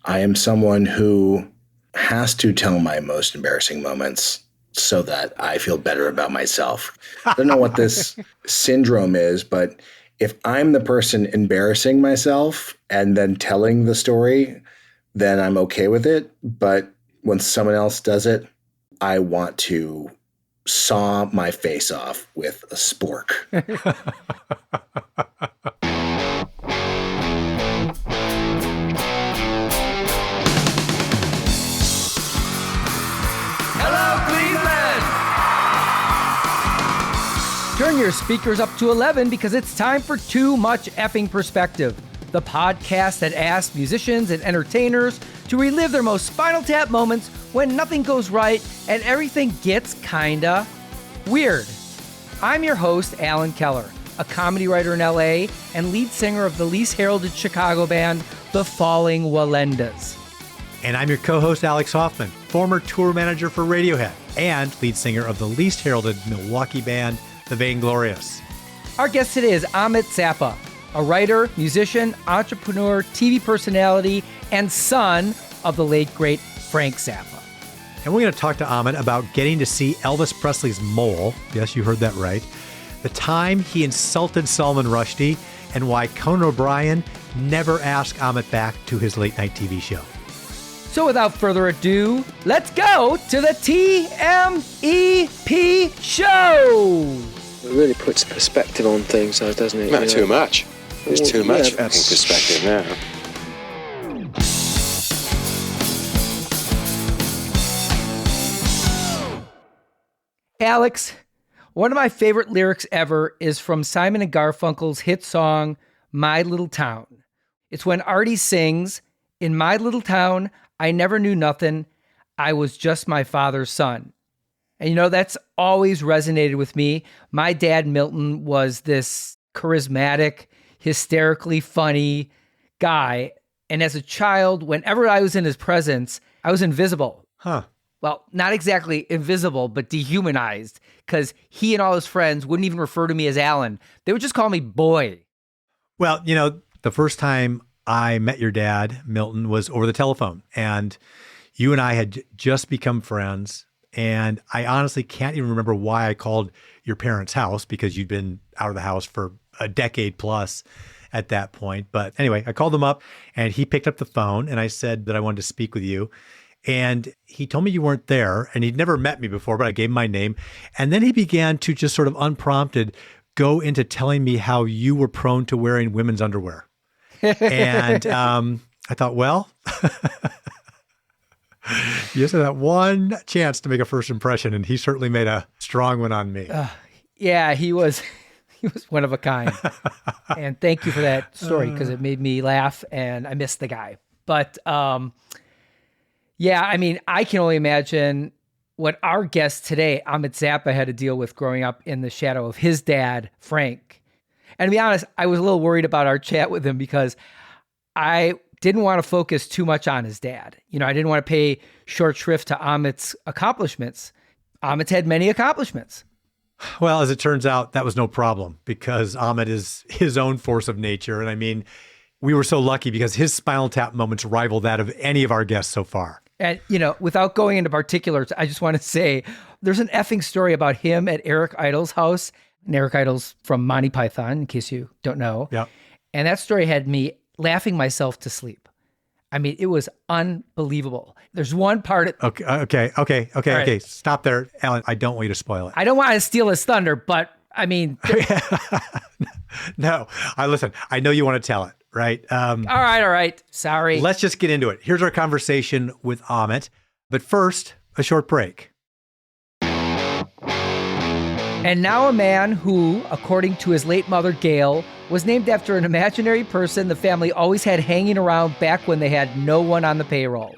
I am someone who has to tell my most embarrassing moments so that I feel better about myself. I don't know what this syndrome is, but if I'm the person embarrassing myself and then telling the story, then I'm okay with it. But when someone else does it, I want to saw my face off with a spork. Turn your speakers up to 11 because it's time for Too Much Effing Perspective, the podcast that asks musicians and entertainers to relive their most Spinal Tap moments when nothing goes right and everything gets kinda weird. I'm your host, Alan Keller, a comedy writer in LA and lead singer of the least heralded Chicago band, the Falling Walendas. And I'm your co-host, Alex Hoffman, former tour manager for Radiohead and lead singer of the least heralded Milwaukee band, the Vainglorious. Our guest today is Ahmet Zappa, a writer, musician, entrepreneur, TV personality, and son of the late, great Frank Zappa. And we're going to talk to Ahmet about getting to see Elvis Presley's mole. Yes, you heard that right. The time he insulted Salman Rushdie and why Conan O'Brien never asked Ahmet back to his late night TV show. So without further ado, let's go to the TMEP show. It really puts perspective on things, though, doesn't it? Not too much. There's too much yeah, perspective now. Alex, one of my favorite lyrics ever is from Simon and Garfunkel's hit song, My Little Town. It's when Artie sings, "In my little town, I never knew nothing. I was just my father's son." And you know, that's always resonated with me. My dad, Milton, was this charismatic, hysterically funny guy. And as a child, whenever I was in his presence, I was invisible. Huh. Well, not exactly invisible, but dehumanized, because he and all his friends wouldn't even refer to me as Alan. They would just call me boy. Well, you know, the first time I met your dad, Milton, was over the telephone. And you and I had just become friends. And I honestly can't even remember why I called your parents' house, because you'd been out of the house for a decade plus at that point. But anyway, I called him up and he picked up the phone and I said that I wanted to speak with you. And he told me you weren't there and he'd never met me before, but I gave him my name. And then he began to just sort of unprompted go into telling me how you were prone to wearing women's underwear. And I thought, well, you just had that one chance to make a first impression, and he certainly made a strong one on me. Yeah, he was one of a kind. And thank you for that story, because it made me laugh and I missed the guy. But yeah, I mean, I can only imagine what our guest today, Ahmet Zappa, had to deal with growing up in the shadow of his dad, Frank. And to be honest, I was a little worried about our chat with him because I didn't want to focus too much on his dad. You know, I didn't want to pay short shrift to Ahmet's accomplishments. Ahmet's had many accomplishments. Well, as it turns out, that was no problem because Ahmet is his own force of nature. And I mean, we were so lucky because his Spinal Tap moments rival that of any of our guests so far. And, you know, without going into particulars, I just want to say there's an effing story about him at Eric Idle's house. And Eric Idle's from Monty Python, in case you don't know. Yep. And that story had me laughing myself to sleep. I mean, it was unbelievable. There's one part. Okay. Stop there, Alan. I don't want you to spoil it. I don't want to steal his thunder, but I mean. No, listen, I know you want to tell it, right? All right. Sorry. Let's just get into it. Here's our conversation with Ahmet. But first, a short break. And now a man who, according to his late mother, Gail, was named after an imaginary person the family always had hanging around back when they had no one on the payroll.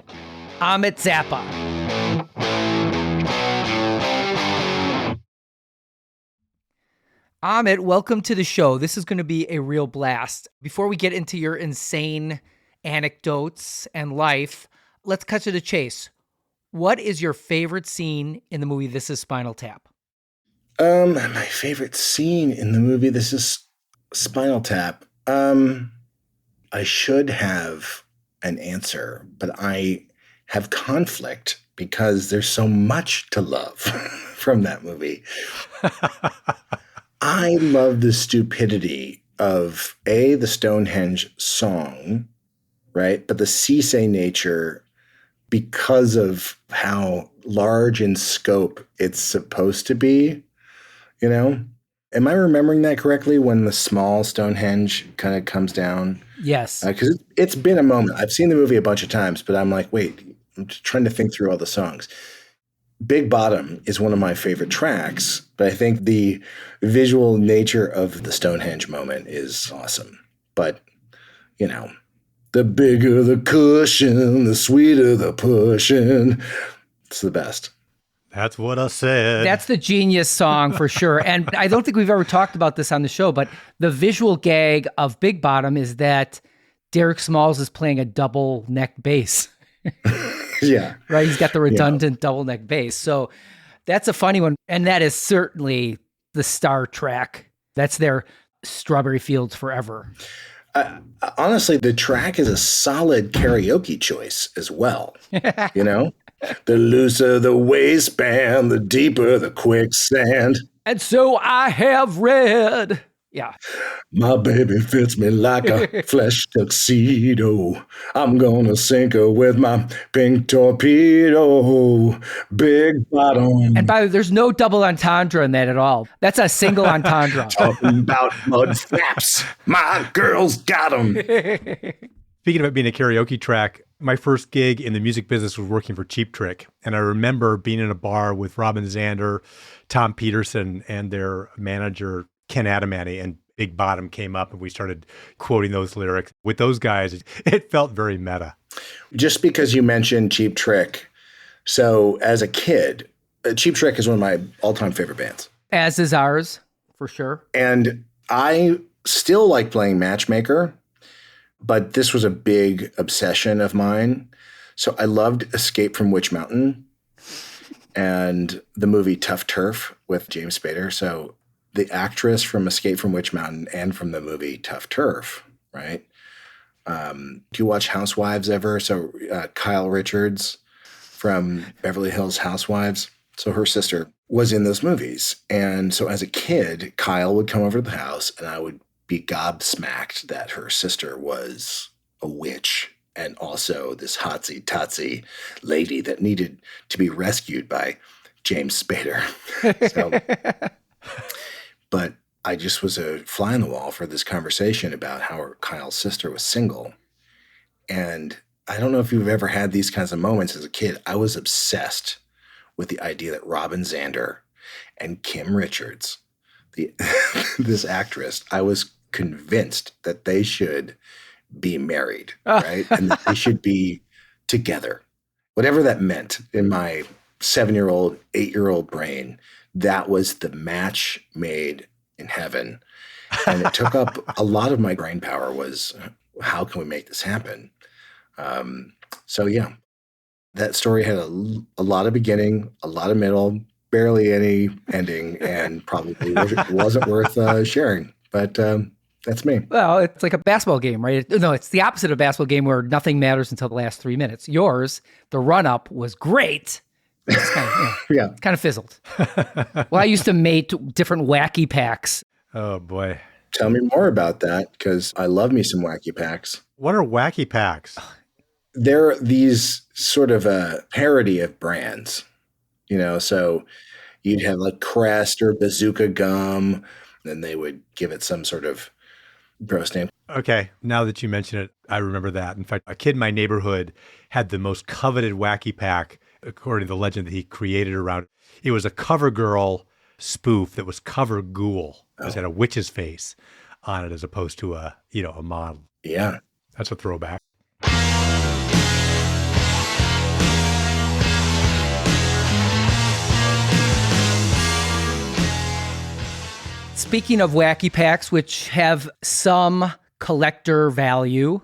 Ahmet Zappa. Ahmet, welcome to the show. This is going to be a real blast. Before we get into your insane anecdotes and life, let's cut to the chase. What is your favorite scene in the movie This Is Spinal Tap? My favorite scene in the movie This Is Spinal Tap. I should have an answer, but I have conflict because there's so much to love from that movie. I love the stupidity of the Stonehenge song, right? But the Cisse nature, because of how large in scope it's supposed to be, you know? Am I remembering that correctly when the small Stonehenge kind of comes down? Yes. Because it's been a moment. I've seen the movie a bunch of times, but I'm like, wait, I'm just trying to think through all the songs. Big Bottom is one of my favorite tracks, but I think the visual nature of the Stonehenge moment is awesome. But, you know, the bigger the cushion, the sweeter the pushing. It's the best. That's what I said. That's the genius song for sure. And I don't think we've ever talked about this on the show, but the visual gag of Big Bottom is that Derek Smalls is playing a double neck bass. Yeah. Right? He's got the redundant double neck bass. So that's a funny one. And that is certainly the star track. That's their Strawberry Fields Forever. Honestly, the track is a solid karaoke choice as well. You know? The looser the waistband, the deeper the quicksand. And so I have read. Yeah. My baby fits me like a flesh tuxedo. I'm gonna sink her with my pink torpedo. Big Bottom. And by the way, there's no double entendre in that at all. That's a single entendre. Talking about mud flaps. My girl's got 'em. Speaking of it being a karaoke track, my first gig in the music business was working for Cheap Trick. And I remember being in a bar with Robin Zander, Tom Peterson, and their manager, Ken Adamany, and Big Bottom came up and we started quoting those lyrics. With those guys, it felt very meta. Just because you mentioned Cheap Trick. So as a kid, Cheap Trick is one of my all-time favorite bands. As is ours, for sure. And I still like playing Matchmaker, but this was a big obsession of mine. So I loved Escape from Witch Mountain and the movie Tough Turf with James Spader. So the actress from Escape from Witch Mountain and from the movie Tough Turf, right? Do you watch Housewives ever? So Kyle Richards from Beverly Hills Housewives. So her sister was in those movies. And so as a kid, Kyle would come over to the house and I would be gobsmacked that her sister was a witch and also this hotsy-totsy lady that needed to be rescued by James Spader. But I just was a fly on the wall for this conversation about how Kyle's sister was single. And I don't know if you've ever had these kinds of moments as a kid. I was obsessed with the idea that Robin Zander and Kim Richards, this actress, I was convinced that they should be married, right? And that they should be together. Whatever that meant in my 7-year-old, 8-year-old brain, that was the match made in heaven. And it took up a lot of my brain power was, how can we make this happen? So yeah, that story had a lot of beginning, a lot of middle, barely any ending, and probably wasn't worth sharing. But that's me. Well, it's like a basketball game, right? No, it's the opposite of a basketball game where nothing matters until the last 3 minutes. Yours, the run-up was great. It's kind of fizzled. Well, I used to mate different wacky packs. Oh, boy. Tell me more about that, because I love me some wacky packs. What are wacky packs? They're these sort of a parody of brands, you know, so you'd have like Crest or Bazooka Gum, and they would give it some sort of gross name. Okay, now that you mention it, I remember that. In fact, a kid in my neighborhood had the most coveted wacky pack, according to the legend that he created around it. It was a CoverGirl spoof that was Cover Ghoul. It had a witch's face on it as opposed to a model. Yeah. That's a throwback. Speaking of wacky packs, which have some collector value,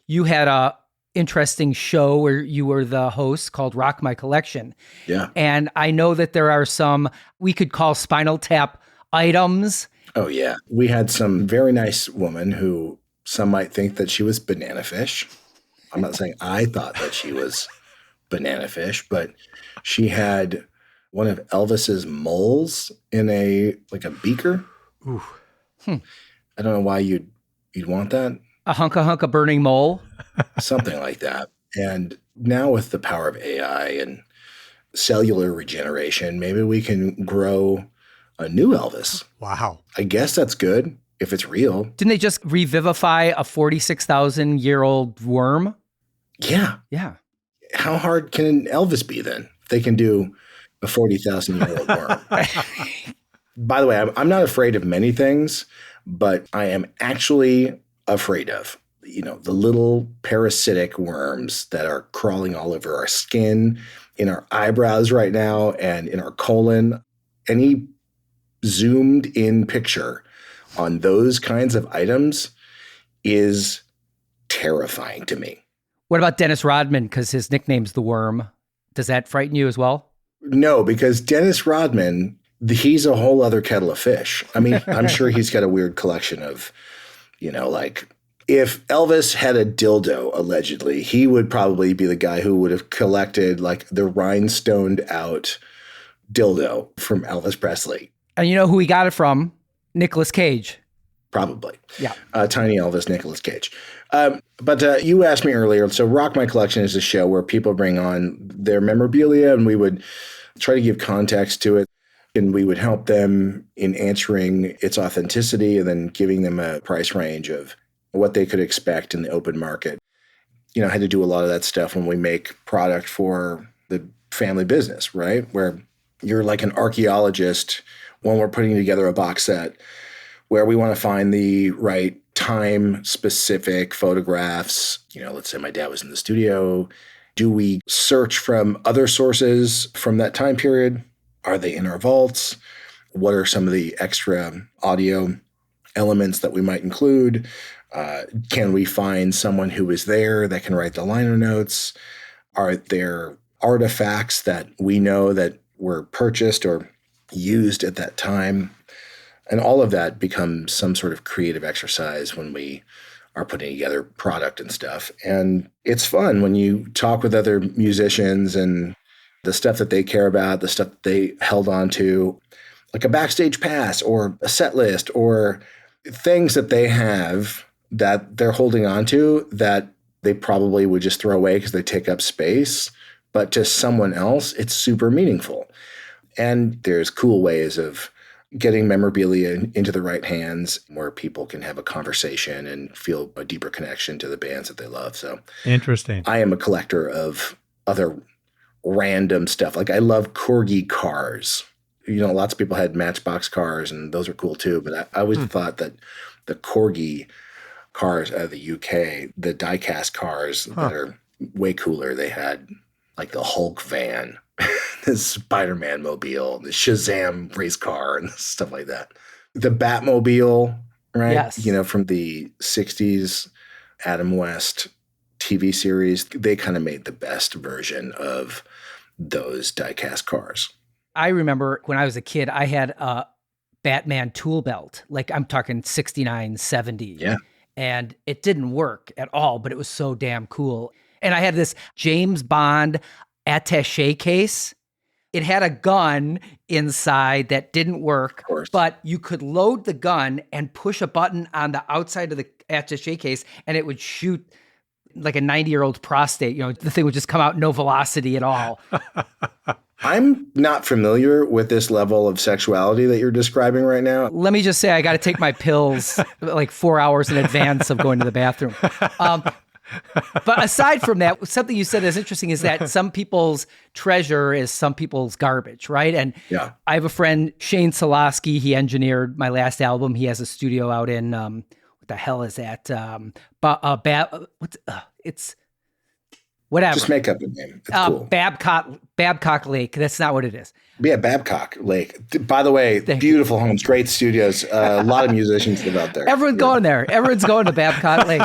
you had a interesting show where you were the host called Rock My Collection. Yeah. And I know that there are some we could call Spinal Tap items. Oh, yeah. We had some very nice woman who some might think that she was banana fish. I'm not saying I thought that she was banana fish, but she had one of Elvis's moles in a beaker. Ooh. I don't know why you'd want that. A hunka burning mole. Something like that. And now with the power of AI and cellular regeneration, maybe we can grow a new Elvis. Wow. I guess that's good if it's real. Didn't they just revivify a 46,000-year-old worm? Yeah. Yeah. How hard can Elvis be then? If they can do a 40,000-year-old worm. By the way, I'm not afraid of many things, but I am actually afraid of, the little parasitic worms that are crawling all over our skin, in our eyebrows right now, and in our colon. Any zoomed in picture on those kinds of items is terrifying to me. What about Dennis Rodman? Because his nickname's the Worm. Does that frighten you as well? No, because Dennis Rodman, he's a whole other kettle of fish. I mean, I'm sure he's got a weird collection of, if Elvis had a dildo, allegedly, he would probably be the guy who would have collected the rhinestoned out dildo from Elvis Presley. And you know who he got it from? Nicolas Cage. Probably. Yeah. Tiny Elvis, Nicolas Cage. But you asked me earlier, so Rock My Collection is a show where people bring on their memorabilia and we would try to give context to it. And we would help them in answering its authenticity and then giving them a price range of what they could expect in the open market. I had to do a lot of that stuff when we make product for the family business, right? Where you're like an archaeologist when we're putting together a box set where we want to find the right time-specific photographs. Let's say my dad was in the studio. Do we search from other sources from that time period? Are they in our vaults? What are some of the extra audio elements that we might include? Can we find someone who was there that can write the liner notes? Are there artifacts that we know that were purchased or used at that time? And all of that becomes some sort of creative exercise when we are putting together product and stuff. And it's fun when you talk with other musicians and the stuff that they care about, the stuff that they held on to, like a backstage pass or a set list or things that they have that they're holding on to that they probably would just throw away because they take up space. But to someone else, it's super meaningful. And there's cool ways of getting memorabilia into the right hands where people can have a conversation and feel a deeper connection to the bands that they love. So interesting. I am a collector of other random stuff. I love corgi cars. Lots of people had Matchbox cars, and those are cool too. But I always thought that the corgi cars out of the UK, the die-cast cars that are way cooler, they had the Hulk van, the Spider-Man mobile, the Shazam race car, and stuff like that. The Batmobile, right? Yes. From the 60s Adam West TV series, they kind of made the best version of those die-cast cars. I remember when I was a kid, I had a Batman tool belt. I'm talking 69, 70. Yeah. And it didn't work at all, but it was so damn cool. And I had this James Bond attaché case. It had a gun inside that didn't work, but you could load the gun and push a button on the outside of the attaché case, and it would shoot like a 90-year-old prostate. The thing would just come out no velocity at all. I'm not familiar with this level of sexuality that you're describing right now. Let me just say, I got to take my pills 4 hours in advance of going to the bathroom. But aside from that, something you said is interesting is that some people's treasure is some people's garbage, right? And yeah. I have a friend, Shane Solosky. He engineered my last album. He has a studio out in, what the hell is that? It's whatever. Just make up a name. It's cool. Babcock Lake. That's not what it is. Yeah, Babcock Lake. By the way, beautiful homes, great studios. A lot of musicians live out there. Everyone's going there. Everyone's going to Babcock Lake.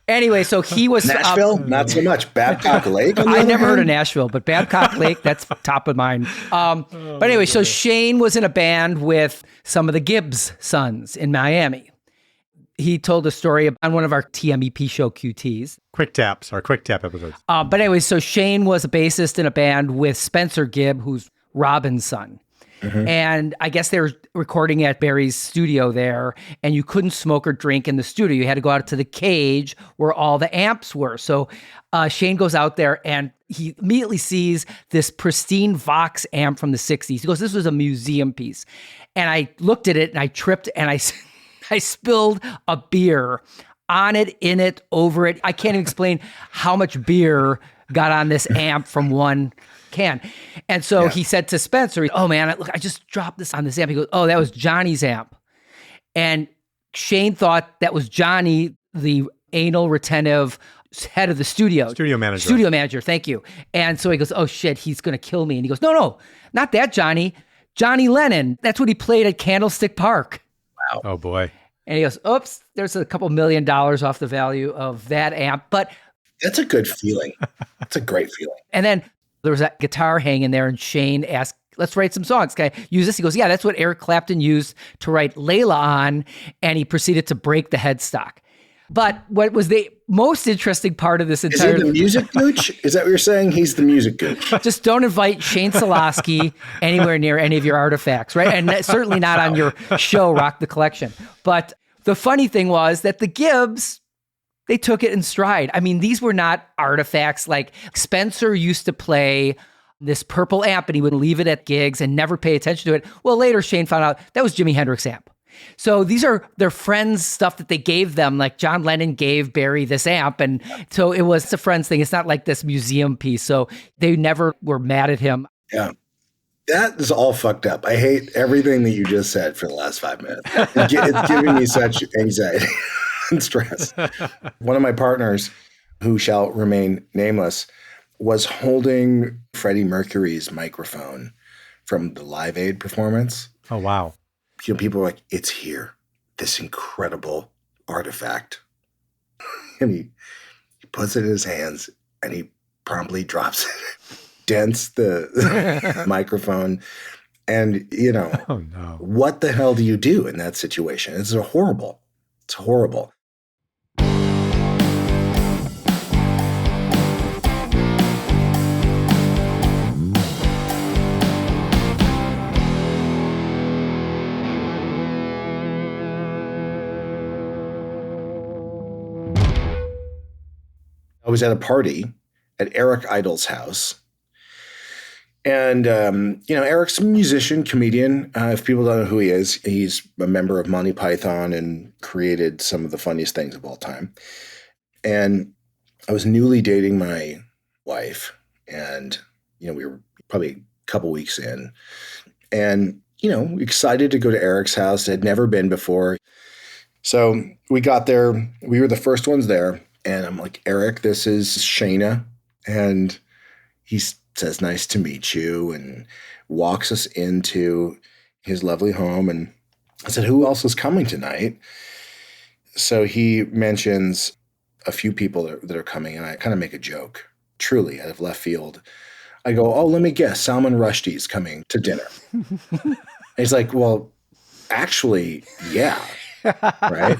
Anyway, so he was Nashville. Not so much. Babcock Lake. I never heard of Nashville, but Babcock Lake, that's top of mind. But anyway, so Shane was in a band with some of the Gibbs sons in Miami. He told a story on one of our TMEP show QTs. Quick Tap episodes. But anyway, so Shane was a bassist in a band with Spencer Gibb, who's Robin's son. And I guess they were recording at Barry's studio there, and you couldn't smoke or drink in the studio. You had to go out to the cage where all the amps were. So Shane goes out there and he immediately sees this pristine Vox amp from the 60s. He goes, this was a museum piece. And I looked at it and I tripped and I spilled a beer on it, in it, over it. I can't even explain how much beer got on this amp from one can. And so he said to Spencer, oh man, look, I just dropped this on this amp. He goes, oh, that was Johnny's amp. And Shane thought that was Johnny, the anal retentive head of the studio. Studio manager. Studio manager, thank you. And so he goes, oh shit, he's going to kill me. And he goes, no, not that Johnny. Johnny Lennon. That's what he played at Candlestick Park. Wow. Oh boy. And he goes, oops, there's a couple $1 million off the value of that amp. But that's a good feeling. That's a great feeling. And then there was that guitar hanging there, and Shane asked, let's write some songs. Can I use this? He goes, yeah, that's what Eric Clapton used to write Layla on, and he proceeded to break the headstock. But what was the most interesting part of this entire... Is he the music gooch? Is that what you're saying? He's the music gooch. Just don't invite Shane Solosky anywhere near any of your artifacts, right? And certainly not on your show, Rock the Collection. But the funny thing was that the Gibbs... they took it in stride. I mean, these were not artifacts. Like Spencer used to play this purple amp and he would leave it at gigs and never pay attention to it. Well, later Shane found out that was Jimi Hendrix amp. So these are their friends' stuff that they gave them. Like John Lennon gave Barry this amp. And so it's a friends thing. It's not like this museum piece. So they never were mad at him. Yeah. That is all fucked up. I hate everything that you just said for the last 5 minutes. It's giving me such anxiety. And stress. One of my partners, who shall remain nameless, was holding Freddie Mercury's microphone from the Live Aid performance. Oh, wow. You know, people were like, it's here, this incredible artifact. And he puts it in his hands and he promptly drops it, dents the microphone. And, you know, oh, no. What the hell do you do in that situation? It's horrible. It's horrible. I was at a party at Eric Idle's house. And, you know, Eric's a musician, comedian. If people don't know who he is, he's a member of Monty Python and created some of the funniest things of all time. And I was newly dating my wife. And, you know, we were probably a couple weeks in. And, you know, excited to go to Eric's house. I'd never been before. So we got there. We were the first ones there. And I'm like, Eric, this is Shayna. And he says, nice to meet you, and walks us into his lovely home. And I said, who else is coming tonight? So he mentions a few people that are coming, and I kind of make a joke, truly out of left field. I go, oh, let me guess, Salman Rushdie is coming to dinner. And he's like, well, actually, yeah. Right?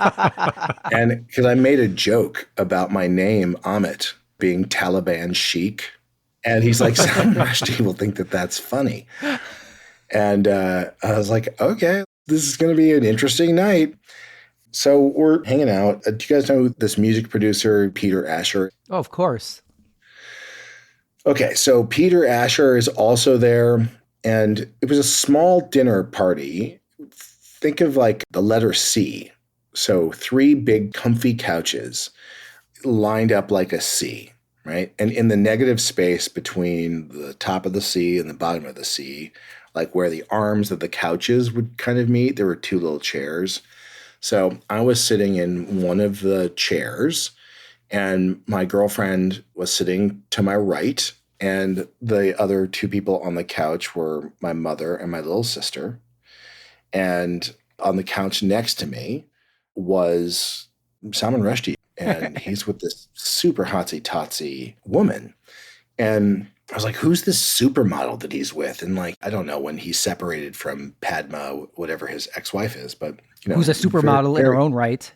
And because I made a joke about my name, Ahmet, being Taliban chic. And he's like, Salman Rushdie will think that that's funny. And I was like, okay, this is going to be an interesting night. So we're hanging out. Do you guys know this music producer, Peter Asher? Oh, of course. Okay, so Peter Asher is also there. And it was a small dinner party. Think of like the letter C. So 3 big comfy couches lined up like a C. Right. And in the negative space between the top of the C and the bottom of the C, like where the arms of the couches would kind of meet, there were 2 little chairs. So I was sitting in one of the chairs and my girlfriend was sitting to my right. And the other 2 people on the couch were my mother and my little sister. And on the couch next to me was Salman Rushdie. And he's with this super hotsy-totsy woman. And I was like, who's this supermodel that he's with? And like, I don't know when he's separated from Padma, whatever his ex-wife is, but you know. Who's a supermodel in her own right.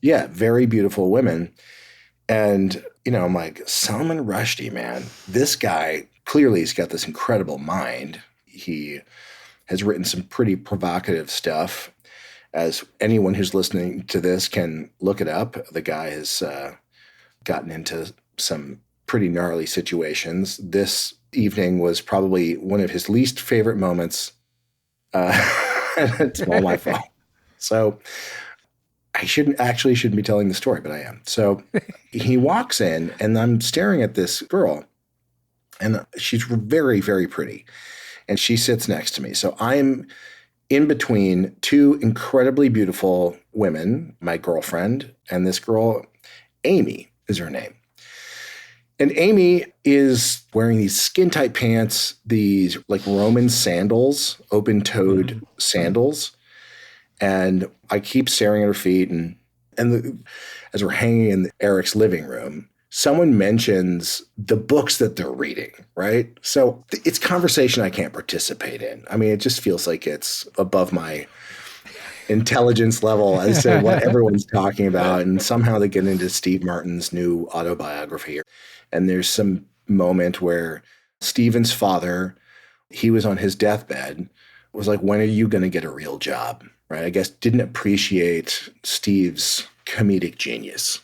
Yeah, very beautiful women. And, I'm like, Salman Rushdie, man, this guy, clearly he's got this incredible mind. He has written some pretty provocative stuff. As anyone who's listening to this can look it up, the guy has gotten into some pretty gnarly situations. This evening was probably one of his least favorite moments. It's all my fault. So I shouldn't be telling the story, but I am. So he walks in and I'm staring at this girl and she's very, very pretty. And she sits next to me. So I'm in between two incredibly beautiful women, my girlfriend and this girl, Amy is her name. And Amy is wearing these skin-tight pants, these like Roman sandals, open-toed sandals. And I keep staring at her feet. And as we're hanging in Eric's living room, someone mentions the books that they're reading, right? So it's conversation I can't participate in. I mean, it just feels like it's above my intelligence level as to what everyone's talking about. And somehow they get into Steve Martin's new autobiography. And there's some moment where Steven's father, he was on his deathbed, was like, when are you going to get a real job? Right? I guess didn't appreciate Steve's comedic genius.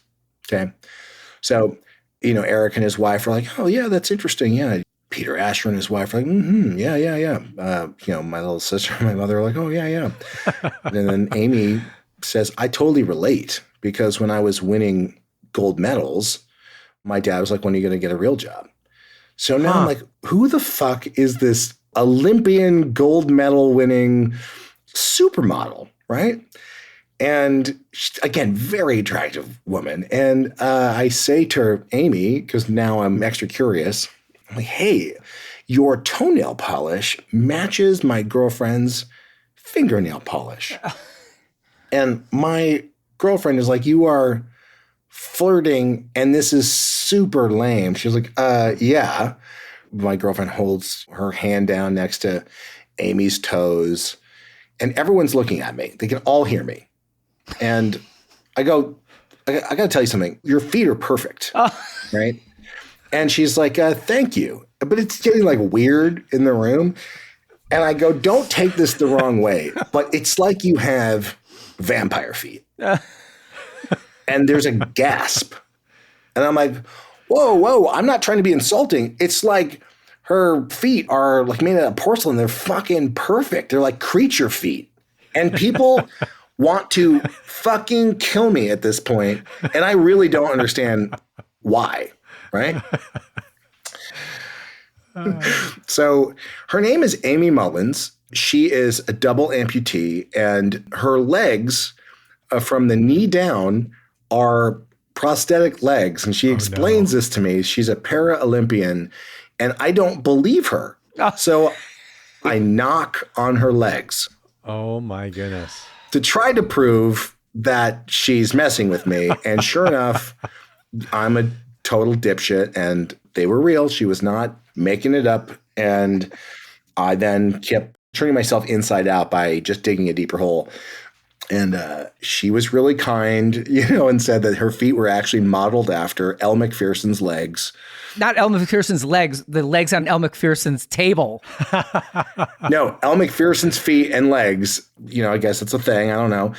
Okay. So, Eric and his wife are like, oh yeah, that's interesting. Yeah. Peter Asher and his wife are like, yeah. My little sister and my mother are like, oh yeah. And then Amy says, I totally relate because when I was winning gold medals, my dad was like, when are you going to get a real job? So now I'm like, who the fuck is this Olympian gold medal winning supermodel, right? And again, very attractive woman. And I say to Amy, because now I'm extra curious, I'm like, hey, your toenail polish matches my girlfriend's fingernail polish. And my girlfriend is like, you are flirting and this is super lame. She was like, yeah. My girlfriend holds her hand down next to Amy's toes and everyone's looking at me. They can all hear me. And I go, I got to tell you something. Your feet are perfect, right? And she's like, thank you. But it's getting like weird in the room. And I go, don't take this the wrong way, but it's like you have vampire feet. And there's a gasp. And I'm like, whoa, I'm not trying to be insulting. It's like her feet are like made out of porcelain. They're fucking perfect. They're like creature feet. And people want to fucking kill me at this point. And I really don't understand why, right? So her name is Amy Mullins. She is a double amputee and her legs from the knee down are prosthetic legs. And she explains this to me. She's a para-Olympian and I don't believe her. So I knock on her legs. Oh my goodness. To try to prove that she's messing with me. And sure enough, I'm a total dipshit and they were real. She was not making it up. And I then kept turning myself inside out by just digging a deeper hole. And she was really kind, and said that her feet were actually modeled after Elle Macpherson's legs. Not Elle Macpherson's legs, the legs on Elle Macpherson's table. No, Elle Macpherson's feet and legs. I guess it's a thing. I don't know.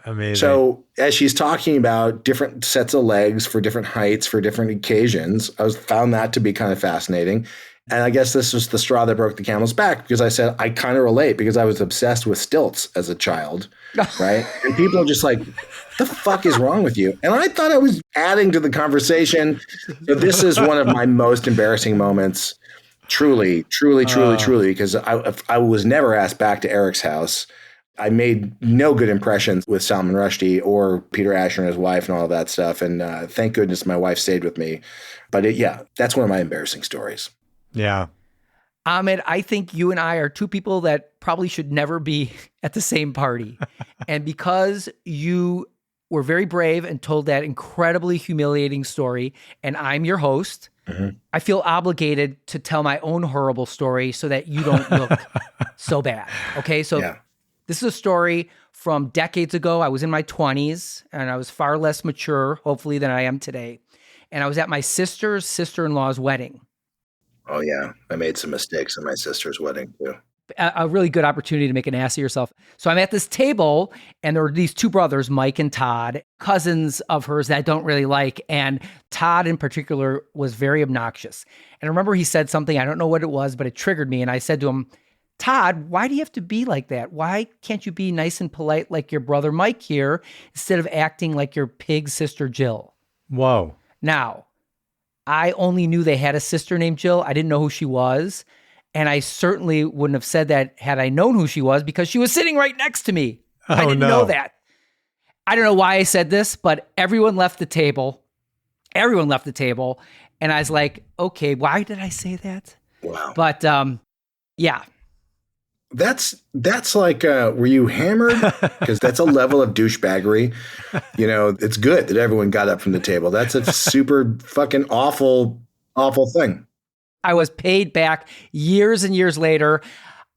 Amazing. So as she's talking about different sets of legs for different heights, for different occasions, I found that to be kind of fascinating. And I guess this was the straw that broke the camel's back because I said, I kind of relate because I was obsessed with stilts as a child, right? And people are just like, the fuck is wrong with you? And I thought I was adding to the conversation. So this is one of my most embarrassing moments, truly, because I was never asked back to Eric's house. I made no good impressions with Salman Rushdie or Peter Asher and his wife and all of that stuff. And thank goodness my wife stayed with me. But that's one of my embarrassing stories. Yeah. Ahmet, I think you and I are two people that probably should never be at the same party. And because you were very brave and told that incredibly humiliating story, and I'm your host, I feel obligated to tell my own horrible story so that you don't look so bad. Okay, so this is a story from decades ago. I was in my 20s and I was far less mature, hopefully, than I am today. And I was at my sister's sister-in-law's wedding. Oh, yeah. I made some mistakes at my sister's wedding, too. A really good opportunity to make an ass of yourself. So I'm at this table, and there were these two brothers, Mike and Todd, cousins of hers that I don't really like. And Todd in particular was very obnoxious. And I remember he said something, I don't know what it was, but it triggered me. And I said to him, Todd, why do you have to be like that? Why can't you be nice and polite like your brother Mike here instead of acting like your pig sister Jill? Whoa. Now, I only knew they had a sister named Jill. I didn't know who she was. And I certainly wouldn't have said that had I known who she was because she was sitting right next to me. I didn't know that. I don't know why I said this, but everyone left the table. Everyone left the table. And I was like, okay, why did I say that? Wow. But yeah. That's like, were you hammered? Because that's a level of douchebaggery. You know, it's good that everyone got up from the table. That's a super fucking awful thing. I was paid back years and years later.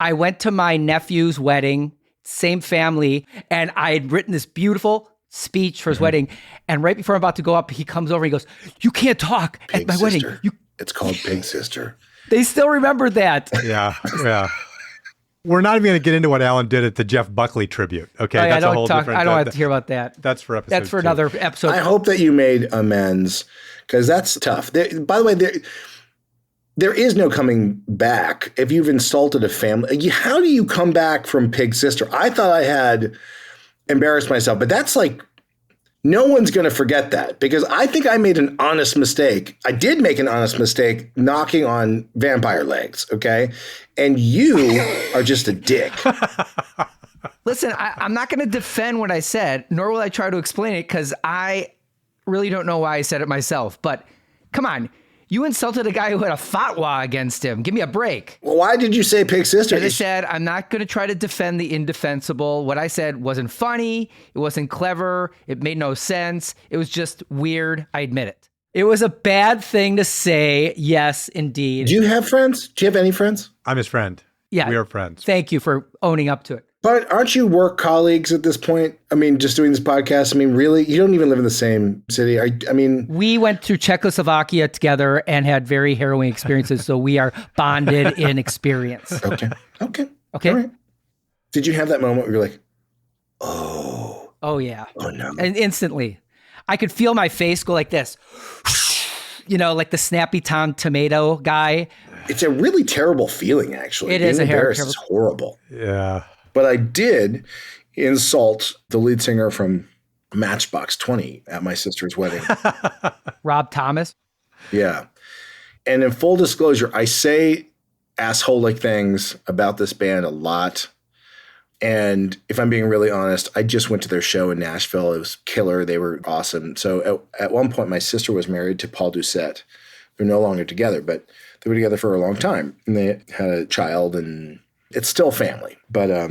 I went to my nephew's wedding, same family, and I had written this beautiful speech for his wedding. And right before I'm about to go up, he comes over and he goes, "You can't talk at my wedding." It's called Pig Sister. They still remember that. Yeah. We're not even going to get into what Alan did at the Jeff Buckley tribute. Okay, I that's a don't whole different. I don't have to hear about that. That's for episode. That's for 2. another episode. I hope that you made amends because that's tough. By the way, there is no coming back if you've insulted a family. How do you come back from Pig Sister? I thought I had embarrassed myself, but that's like, no one's going to forget that because I think I made an honest mistake. I did make an honest mistake knocking on vampire legs, okay? And you are just a dick. Listen, I'm not going to defend what I said, nor will I try to explain it because I really don't know why I said it myself. But come on. You insulted a guy who had a fatwa against him. Give me a break. Well, why did you say Pig Sister? As I said, I'm not going to try to defend the indefensible. What I said wasn't funny. It wasn't clever. It made no sense. It was just weird. I admit it. It was a bad thing to say. Yes, indeed. Do you have friends? Do you have any friends? I'm his friend. Yeah. We are friends. Thank you for owning up to it. But aren't you work colleagues at this point? I mean, just doing this podcast. I mean, really? You don't even live in the same city. We went to Czechoslovakia together and had very harrowing experiences. So we are bonded in experience. Okay. All right. Did you have that moment where you're like, oh yeah. Oh no. And instantly I could feel my face go like this, you know, like the Snappy Tom tomato guy. It's a really terrible feeling, actually. It is a terrible. It's horrible. Yeah. But I did insult the lead singer from Matchbox 20 at my sister's wedding. Rob Thomas. Yeah. And in full disclosure, I say asshole-like things about this band a lot. And if I'm being really honest, I just went to their show in Nashville. It was killer. They were awesome. So at one point, my sister was married to Paul Doucette. They're no longer together, but they were together for a long time. And they had a child, and it's still family. But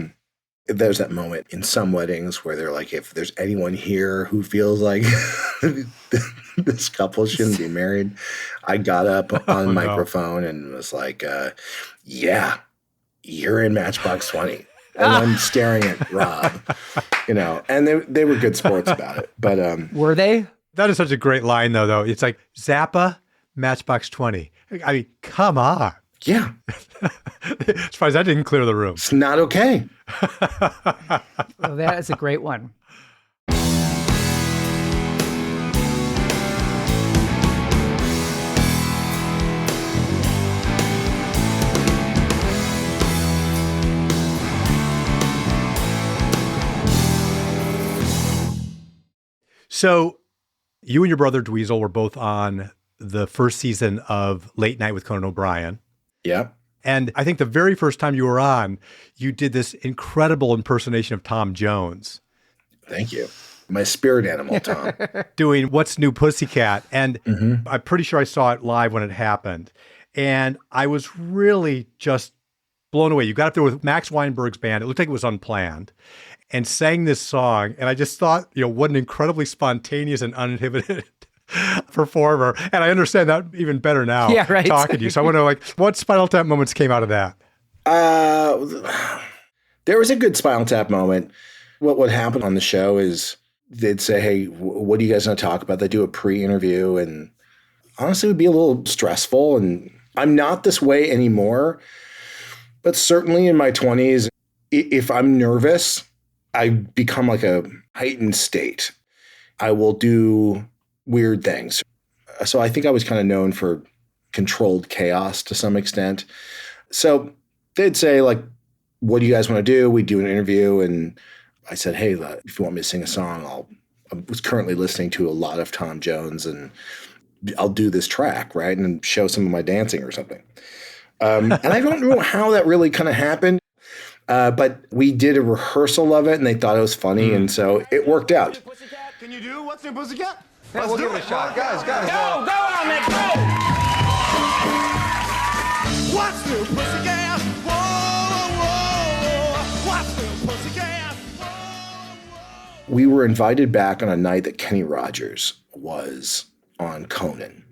there's that moment in some weddings where they're like, if there's anyone here who feels like this couple shouldn't be married, I got up on the microphone and was like, yeah, you're in Matchbox 20. And I'm staring at Rob, you know, and they were good sports about it. But were they? That is such a great line, though. It's like Zappa, Matchbox 20. I mean, come on. Yeah. As far as that didn't clear the room. It's not okay. Well, that is a great one. So you and your brother Dweezil were both on the first season of Late Night with Conan O'Brien. Yeah. And I think the very first time you were on, you did this incredible impersonation of Tom Jones. Thank you. My spirit animal, Tom. Doing What's New Pussycat. And I'm pretty sure I saw it live when it happened. And I was really just blown away. You got up there with Max Weinberg's band. It looked like it was unplanned. And sang this song. And I just thought, you know, what an incredibly spontaneous and uninhibited performer. And I understand that even better now, talking to you. So I want to know, like, what Spinal Tap moments came out of that? There was a good Spinal Tap moment. What would happen on the show is they'd say, hey, what do you guys want to talk about? They do a pre-interview, and honestly, it would be a little stressful. And I'm not this way anymore, but certainly in my 20s, if I'm nervous, I become like a heightened state. I will do weird things. So I think I was kind of known for controlled chaos to some extent. So they'd say, like, what do you guys want to do? We do an interview. And I said, hey, if you want me to sing a song, I was currently listening to a lot of Tom Jones, and I'll do this track, right? And show some of my dancing or something. And I don't know how that really kind of happened. But we did a rehearsal of it, and they thought it was funny, and so it worked out. Can you do What's New Pussycat? Yeah, we'll give it a shot. Guys. Go on, man, go! What's New Pussycat? Whoa. What's New Pussycat? Whoa. We were invited back on a night that Kenny Rogers was on Conan.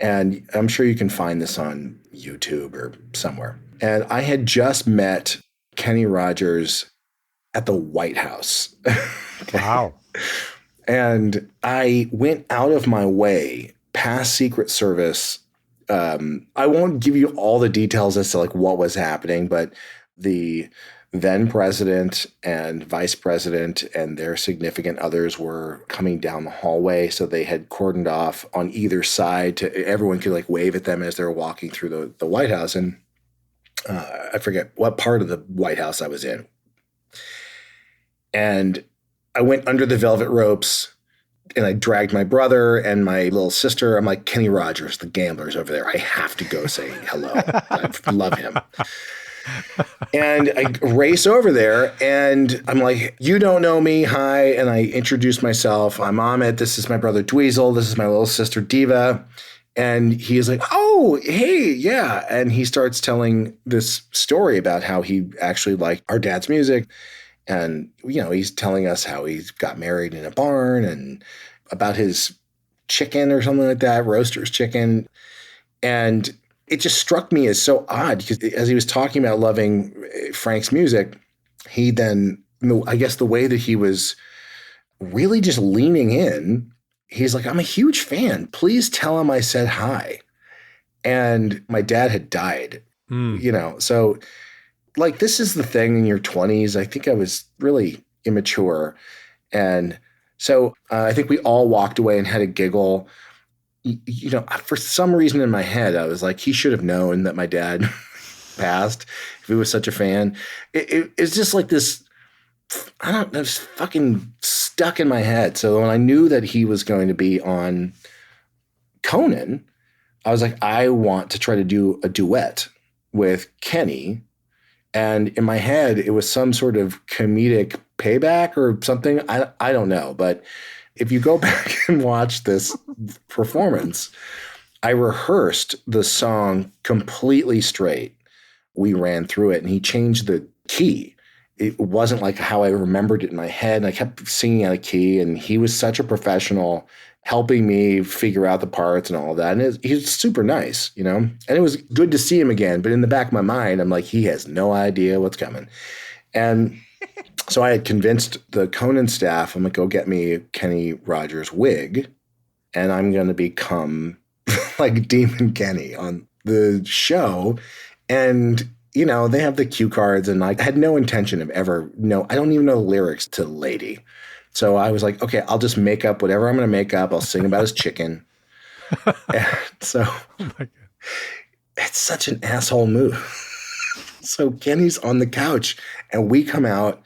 And I'm sure you can find this on YouTube or somewhere. And I had just met Kenny Rogers at the White House. Wow. And I went out of my way past Secret Service. I won't give you all the details as to like what was happening, but the then president and vice president and their significant others were coming down the hallway. So they had cordoned off on either side to everyone could like wave at them as they were walking through the White House. And I forget what part of the White House I was in. And I went under the velvet ropes and I dragged my brother and my little sister. I'm like, Kenny Rogers, the gambler's over there. I have to go say hello. I love him. And I race over there and I'm like, you don't know me. Hi. And I introduce myself. I'm Ahmet. This is my brother Dweezil. This is my little sister Diva. And he's like, oh, hey, yeah. And he starts telling this story about how he actually liked our dad's music. And, you know, he's telling us how he got married in a barn and about his chicken or something like that, roaster's chicken. And it just struck me as so odd because as he was talking about loving Frank's music, he then, I guess the way that he was really just leaning in, he's like, I'm a huge fan. Please tell him I said hi. And my dad had died, you know, so like, this is the thing in your 20s. I think I was really immature. And so I think we all walked away and had a giggle. You know, for some reason in my head, I was like, he should have known that my dad passed if he was such a fan. It's just like this, I don't know, it's fucking stuck in my head. So when I knew that he was going to be on Conan, I was like, I want to try to do a duet with Kenny. And in my head, it was some sort of comedic payback or something. I don't know. But if you go back and watch this performance, I rehearsed the song completely straight. We ran through it and he changed the key. It wasn't like how I remembered it in my head. And I kept singing out of key. And he was such a professional, helping me figure out the parts and all of that. And he's super nice, you know, and it was good to see him again. But in the back of my mind, I'm like, he has no idea what's coming. And so I had convinced the Conan staff, I'm like, go get me Kenny Rogers' wig. And I'm going to become like Demon Kenny on the show. And, you know, they have the cue cards and I had no intention of ever, I don't even know the lyrics to Lady. So I was like, okay, I'll just make up whatever I'm going to make up. I'll sing about his chicken. And so it's such an asshole move. So Kenny's on the couch and we come out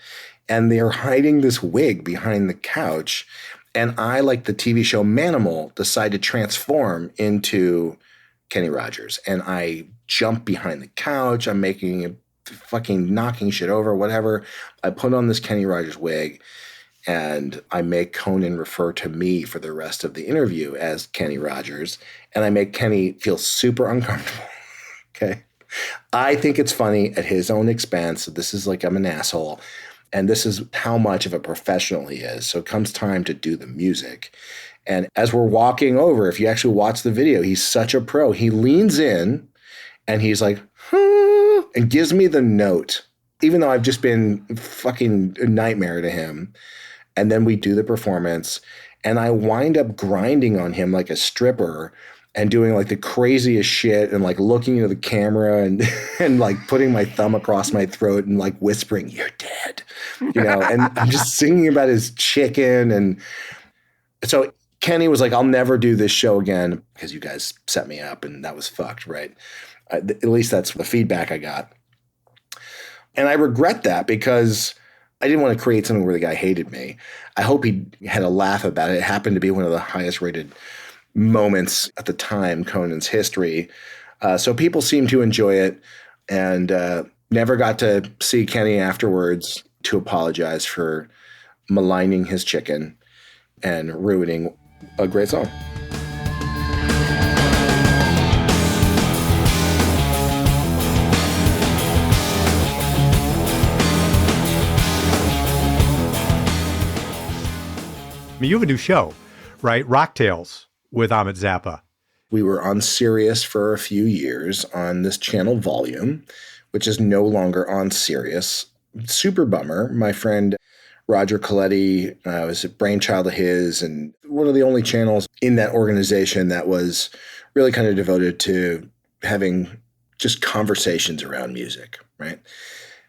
and they're hiding this wig behind the couch. And I, like the TV show Manimal, decide to transform into Kenny Rogers. And I jump behind the couch. I'm making a fucking knocking shit over, whatever. I put on this Kenny Rogers wig. And I make Conan refer to me for the rest of the interview as Kenny Rogers. And I make Kenny feel super uncomfortable. Okay. I think it's funny at his own expense. This is like, I'm an asshole. And this is how much of a professional he is. So it comes time to do the music. And as we're walking over, if you actually watch the video, he's such a pro. He leans in and he's like, and gives me the note even though I've just been fucking a nightmare to him. And then we do the performance, and I wind up grinding on him like a stripper and doing like the craziest shit and like looking into the camera and and like putting my thumb across my throat and like whispering, "You're dead," and I'm just singing about his chicken. And so Kenny was like, "I'll never do this show again because you guys set me up," and that was fucked, right? At least that's the feedback I got. And I regret that because I didn't want to create something where the guy hated me. I hope he had a laugh about it. It happened to be one of the highest rated moments at the time, Conan's history. So people seemed to enjoy it, and never got to see Kenny afterwards to apologize for maligning his chicken and ruining a great song. I mean, you have a new show, right? Rock Tales with Ahmet Zappa. We were on Sirius for a few years on this channel Volume, which is no longer on Sirius. Super bummer. My friend Roger Coletti was a brainchild of his, and one of the only channels in that organization that was really kind of devoted to having just conversations around music, right?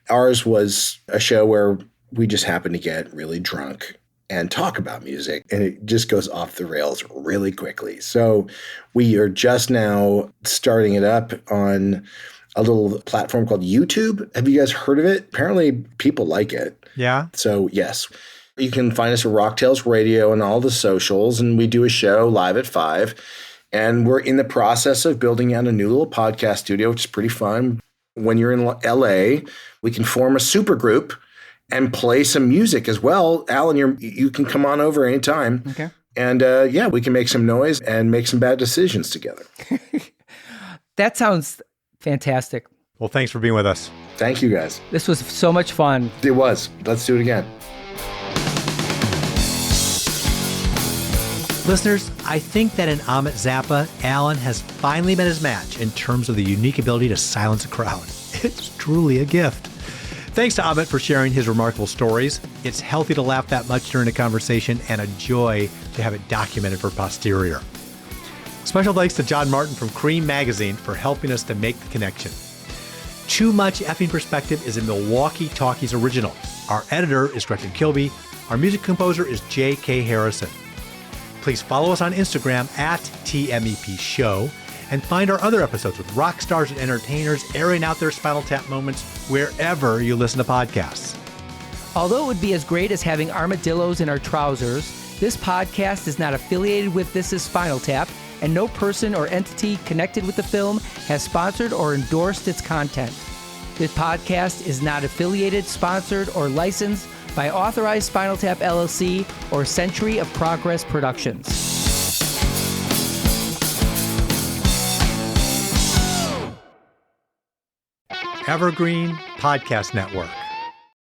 Ours was a show where we just happened to get really drunk and talk about music, and it just goes off the rails really quickly. So we are just now starting it up on a little platform called YouTube. Have you guys heard of it? Apparently people like it. Yeah. So yes, you can find us at Rock Tales Radio and all the socials, and we do a show live at 5. And we're in the process of building out a new little podcast studio, which is pretty fun. When you're in LA, we can form a super group and play some music as well. Alan, you can come on over anytime. Okay. And yeah, we can make some noise and make some bad decisions together. That sounds fantastic. Well, thanks for being with us. Thank you, guys. This was so much fun. It was. Let's do it again. Listeners, I think that in Ahmet Zappa, Alan has finally met his match in terms of the unique ability to silence a crowd. It's truly a gift. Thanks to Ahmet for sharing his remarkable stories. It's healthy to laugh that much during a conversation and a joy to have it documented for posterior. Special thanks to John Martin from Cream Magazine for helping us to make the connection. Too Much Effing Perspective is a Milwaukee Talkies original. Our editor is Gretchen Kilby. Our music composer is J.K. Harrison. Please follow us on Instagram at TMEP Show, and find our other episodes with rock stars and entertainers airing out their Spinal Tap moments wherever you listen to podcasts. Although it would be as great as having armadillos in our trousers, this podcast is not affiliated with This Is Spinal Tap, and no person or entity connected with the film has sponsored or endorsed its content. This podcast is not affiliated, sponsored, or licensed by Authorized Spinal Tap LLC or Century of Progress Productions. Evergreen Podcast Network.